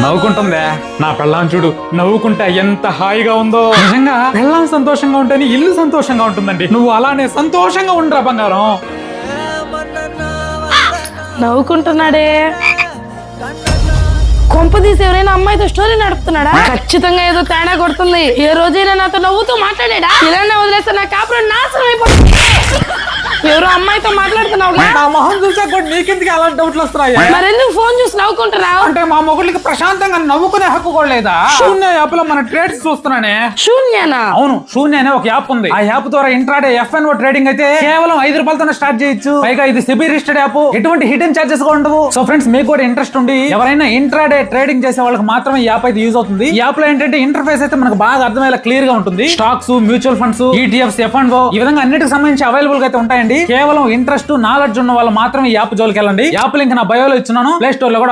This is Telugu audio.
నవ్వుకుంటుందే నా పెళ్ళాం చూడు, నవ్వుకుంటే ఎంత హాయిగా ఉందో. నిజంగా పెళ్ళాం సంతోషంగా ఉంటేనే ఇల్లు సంతోషంగా ఉంటుందండి. నువ్వు అలానే సంతోషంగా ఉండరా బంగారం. నవ్వుకుంటున్నాడే, కొంప తీసి ఎవరైనా అమ్మాయితో స్టోరీ నడుపుతున్నాడా? ఖచ్చితంగా ఏదో తేడా కొడుతుంది. ఏ రోజైనా నాతో నవ్వుతూ మాట్లాడాడా? ఇలానే వదిలేస్తే నా కాపురం నాశనం అయిపోతుంది. ఎవరో అమ్మాయితో మాట్లాడుతున్నావు. నా మొహం చూసా కూడా నీకెందుకు అలాంటి డౌట్లు వస్తున్నాయి? మరెందుకు ఫోన్ చూసి నవ్వుకుంటున్నావు? అంటే మా మొగుళ్ళకి ప్రశాంతంగా నవ్వుకునే హక్కు కూడా లేదా? శూన్య యాప్ లో మన ట్రేడ్స్ చూస్తున్నానే. శూన్యనా? అవును, శూన్య అనే ఒక యాప్ ఉంది. ఆ యాప్ ద్వారా ఇంట్రాడే FNO ట్రేడింగ్ అయితే కేవలం 5 రూపాయలతో స్టార్ట్ చేయొచ్చు. పైగా ఇది సెబీ రిజిస్టర్డ్ యాప్, ఎటువంటి హిడెన్ చార్జెస్ కూడా ఉండవు. సో ఫ్రెండ్స్, మీకు కూడా ఇంట్రెస్ట్ ఉండి ఎవరైనా ఇంట్రాడే ట్రేడింగ్ చేసే వాళ్ళకి మాత్రమే ఈ యాప్ అయితే యూజ్ అవుతుంది. ఈ యాప్ లో ఏంటంటే ఇంటర్ఫేస్ అయితే మనకు బాగా అర్థమయ్యేలా క్లియర్ గా ఉంటుంది. Stocks, mutual funds, ETFs, F&O ఈ విధంగా అన్నిటికి సంబంధించి అవైలబుల్ గా అయితే ఉంటాయండి. కేవలం ఇంట్రెస్ట్, నాలెడ్జ్ ఉన్న వాళ్ళు మాత్రమే ఈ యాప్ జోలికి వెళ్ళండి. యాప్ లింక్ నా బయోలో ఇస్తున్నాను. ప్లే స్టోర్ లో కూడా